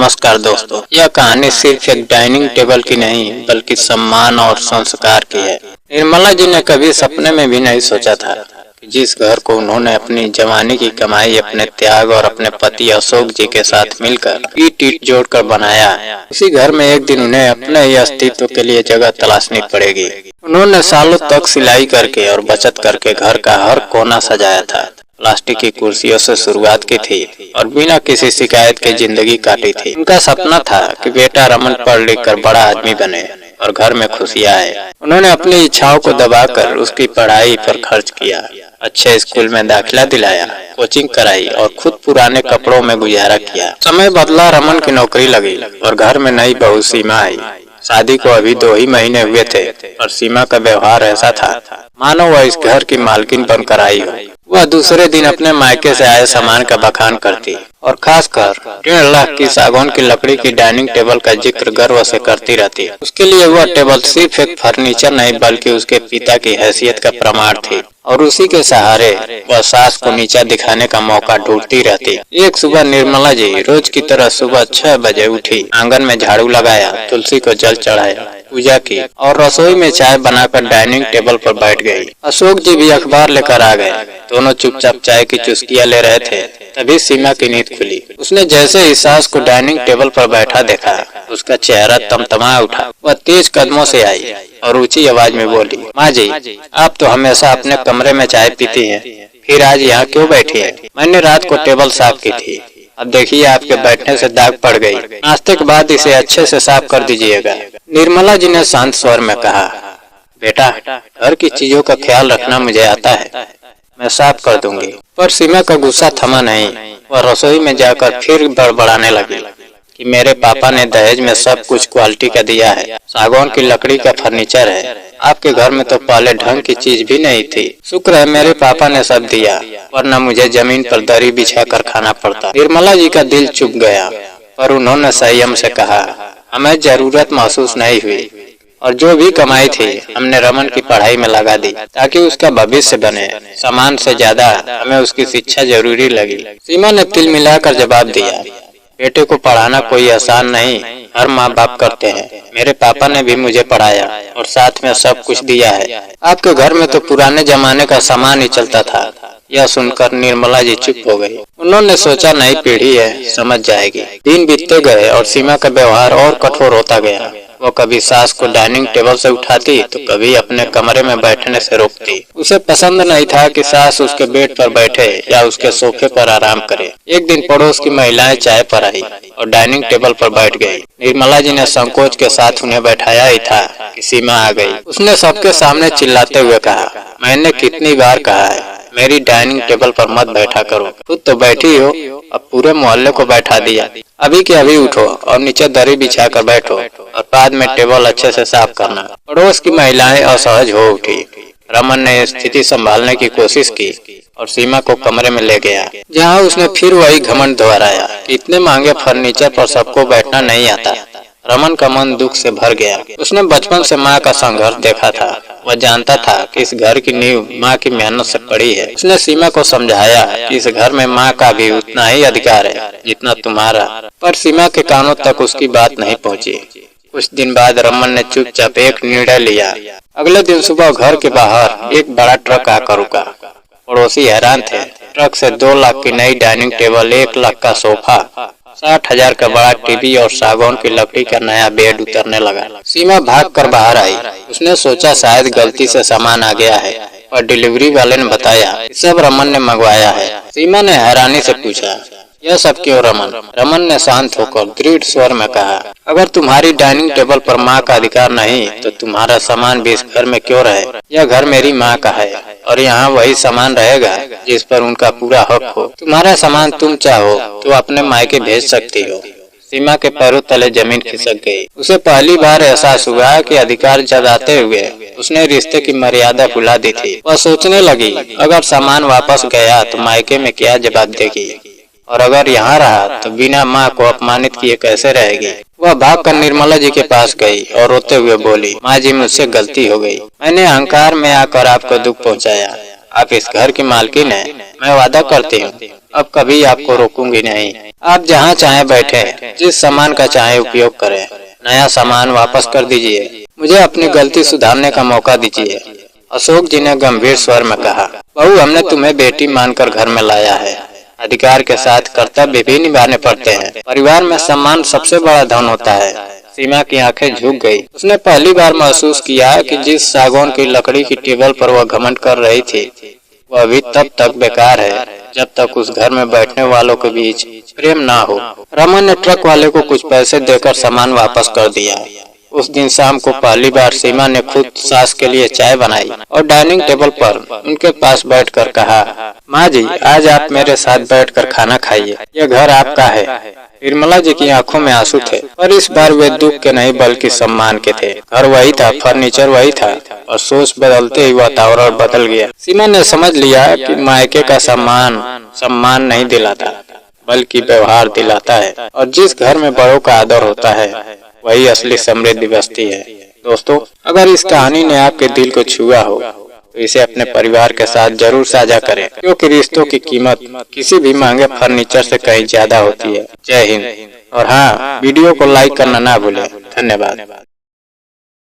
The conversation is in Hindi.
नमस्कार दोस्तों, यह कहानी सिर्फ एक डाइनिंग टेबल की नहीं बल्कि सम्मान और संस्कार की है। निर्मला जी ने कभी सपने में भी नहीं सोचा था कि जिस घर को उन्होंने अपनी जवानी की कमाई, अपने त्याग और अपने पति अशोक जी के साथ मिलकर ईंट जोड़कर बनाया, उसी घर में एक दिन उन्हें अपने ही अस्तित्व के लिए जगह तलाशनी पड़ेगी। उन्होंने सालों तक सिलाई करके और बचत करके घर का हर कोना सजाया था। प्लास्टिक की कुर्सियों से शुरुआत की थी और बिना किसी शिकायत के जिंदगी काटी थी। उनका सपना था कि बेटा रमन पढ़ लिख कर बड़ा आदमी बने और घर में खुशियां आए। उन्होंने अपनी इच्छाओं को दबाकर उसकी पढ़ाई पर खर्च किया, अच्छे स्कूल में दाखिला दिलाया, कोचिंग कराई और खुद पुराने कपड़ों में गुजारा किया। समय बदला, रमन की नौकरी लगी और घर में नई बहू सीमा आई। शादी को अभी 2 ही महीने हुए थे और सीमा का व्यवहार ऐसा था मानो वह इस घर की मालकिन बनकर आई हो। वह दूसरे दिन अपने मायके से आए सामान का बखान करती और खासकर 1.5 लाख की सागौन की लकड़ी की डाइनिंग टेबल का जिक्र गर्व से करती रहती। उसके लिए वह टेबल सिर्फ एक फर्नीचर नहीं बल्कि उसके पिता की हैसियत का प्रमाण थी और उसी के सहारे वह सास को नीचा दिखाने का मौका ढूंढती रहती। एक सुबह निर्मला जी रोज की तरह सुबह 6 बजे उठी, आंगन में झाड़ू लगाया, तुलसी को जल चढ़ाया, पूजा की और रसोई में चाय बनाकर डाइनिंग टेबल पर बैठ गई। अशोक जी भी अखबार लेकर आ गए। दोनों चुपचाप चाय की चुस्कियां ले रहे थे। तभी सीमा की नींद खुली। उसने जैसे ही सास को डाइनिंग टेबल पर बैठा देखा, उसका चेहरा तमतमा उठा। वह तेज कदमों से आई और ऊंची आवाज में बोली, माँ जी, आप तो हमेशा अपने कमरे में चाय पीती हैं, फिर आज यहाँ क्यों बैठी है? मैंने रात को टेबल साफ की थी, अब देखिए आपके बैठने से दाग पड़ गई। नाश्ते के बाद इसे अच्छे से साफ कर दीजिएगा। निर्मला जी ने शांत स्वर में कहा, बेटा, घर की चीजों का ख्याल रखना मुझे आता है, मैं साफ कर दूंगी। पर सीमा का गुस्सा थमा नहीं। वह रसोई में जाकर फिर बड़बड़ाने लगी कि मेरे पापा ने दहेज में सब कुछ क्वालिटी का दिया है, सागौन की लकड़ी का फर्नीचर है। आपके घर में तो पहले ढंग की चीज भी नहीं थी। शुक्र है मेरे पापा ने सब दिया, वरना मुझे जमीन पर दरी बिछा कर खाना पड़ता। निर्मला जी का दिल चुप गया, पर उन्होंने संयम से कहा, हमें जरूरत महसूस नहीं हुई और जो भी कमाई थी हमने रमन की पढ़ाई में लगा दी ताकि उसका भविष्य बने। सामान से ज्यादा हमें उसकी शिक्षा जरूरी लगी। सीमा ने तिल मिलाकर जवाब दिया, बेटे को पढ़ाना कोई आसान नहीं, हर माँ बाप करते हैं। मेरे पापा ने भी मुझे पढ़ाया और साथ में सब कुछ दिया है। आपके घर में तो पुराने जमाने का सामान ही चलता था। यह सुनकर निर्मला जी चुप हो गई। उन्होंने सोचा नई पीढ़ी है, समझ जाएगी। दिन बीतते गए और सीमा का व्यवहार और कठोर होता गया। वो कभी सास को डाइनिंग टेबल से उठाती तो कभी अपने कमरे में बैठने से रोकती। उसे पसंद नहीं था कि सास उसके बेड पर बैठे या उसके सोफे पर आराम करे। एक दिन पड़ोस की महिलाएं चाय पर आई और डाइनिंग टेबल पर बैठ गई। निर्मला जी ने संकोच के साथ उन्हें बैठाया ही था कि सीमा आ गई। उसने सबके सामने चिल्लाते हुए कहा, मैंने कितनी बार कहा है मेरी डाइनिंग टेबल पर मत बैठा करो, खुद तो बैठी हो, अब पूरे मोहल्ले को बैठा दिया। अभी के अभी उठो और नीचे दरी बिछा कर बैठो और बाद में टेबल अच्छे से साफ करना। पड़ोस की महिलाएं असहज हो उठी। रमन ने स्थिति संभालने की कोशिश की और सीमा को कमरे में ले गया, जहां उसने फिर वही घमंड दोहराया कि इतने महंगे फर्नीचर पर सबको बैठना नहीं आता। रमन का मन दुख से भर गया। उसने बचपन से माँ का संघर्ष देखा था। वह जानता था कि इस घर की नींव माँ की मेहनत से पड़ी है। उसने सीमा को समझाया कि इस घर में माँ का भी उतना ही अधिकार है जितना तुम्हारा, पर सीमा के कानों तक उसकी बात नहीं पहुँची। कुछ दिन बाद रमन ने चुपचाप एक निर्णय लिया। अगले दिन सुबह घर के बाहर एक बड़ा ट्रक आकर रुका। पड़ोसी हैरान थे। ट्रक से 2 लाख की नई डाइनिंग टेबल, 1 लाख का सोफा, 60,000 का बड़ा टीवी और सागौन की लकड़ी का नया बेड उतरने लगा। सीमा भागकर बाहर आई। उसने सोचा शायद गलती से सामान आ गया है, पर डिलीवरी वाले ने बताया सब रमन ने मंगवाया है। सीमा ने हैरानी से पूछा, यह सब क्यों रमन? रमन ने शांत होकर दृढ़ स्वर में कहा, अगर तुम्हारी डाइनिंग टेबल पर माँ का अधिकार नहीं तो तुम्हारा सामान भी इस घर में क्यों रहे? यह घर मेरी माँ का है और यहाँ वही सामान रहेगा जिस पर उनका पूरा हक हो। तुम्हारा सामान तुम चाहो तो अपने मायके भेज सकती हो। सीमा के पैरों तले जमीन खिसक गई। उसे पहली बार एहसास हुआ कि अधिकार जताते हुए उसने रिश्ते की मर्यादा भुला दी थी। वह सोचने लगी, अगर सामान वापस गया तो मायके में क्या जवाब देगी, और अगर यहाँ रहा तो बिना माँ को अपमानित किए कैसे रहेगी। वह भागकर निर्मला जी के पास गई और रोते हुए बोली, माँ जी, मुझसे गलती हो गई। मैंने अहंकार में आकर आपको दुख पहुँचाया। आप इस घर की मालकिन हैं। मैं वादा करती हूँ अब कभी आपको रोकूंगी नहीं। आप जहाँ चाहे बैठे, जिस सामान का चाहे उपयोग करें। नया सामान वापस कर दीजिए। मुझे अपनी गलती सुधारने का मौका दीजिए। अशोक जी ने गंभीर स्वर में कहा, बहू, हमने तुम्हें बेटी मानकर घर में लाया है। अधिकार के साथ कर्तव्य भी निभाने पड़ते हैं। परिवार में सम्मान सबसे बड़ा धन होता है। सीमा की आंखें झुक गई। उसने पहली बार महसूस किया कि जिस सागौन की लकड़ी की टेबल पर वह घमंड कर रही थी, वह अभी तब तक बेकार है जब तक उस घर में बैठने वालों के बीच प्रेम ना हो। रमन ने ट्रक वाले को कुछ पैसे देकर सामान वापस कर दिया। उस दिन शाम को पहली बार सीमा ने खुद सास के लिए चाय बनाई और डाइनिंग टेबल पर उनके पास बैठकर कहा, माँ जी, आज आप मेरे साथ बैठकर खाना खाइए। यह घर आपका है। निर्मला जी की आंखों में आंसू थे, पर इस बार वे दुख के नहीं बल्कि सम्मान के थे। घर वही था, फर्नीचर वही था, और सोच बदलते ही वातावरण बदल गया। सीमा ने समझ लिया कि मायके का सम्मान नहीं दिलाता बल्कि व्यवहार दिलाता है, और जिस घर में बड़ों का आदर होता है वही असली समृद्धि बसती है। दोस्तों, अगर इस कहानी ने आपके दिल को छुआ हो तो इसे अपने परिवार के साथ जरूर साझा करें, क्योंकि रिश्तों की कीमत किसी भी महंगे फर्नीचर से कहीं ज्यादा होती है। जय हिंद। और हाँ, वीडियो को लाइक करना ना भूलें। धन्यवाद।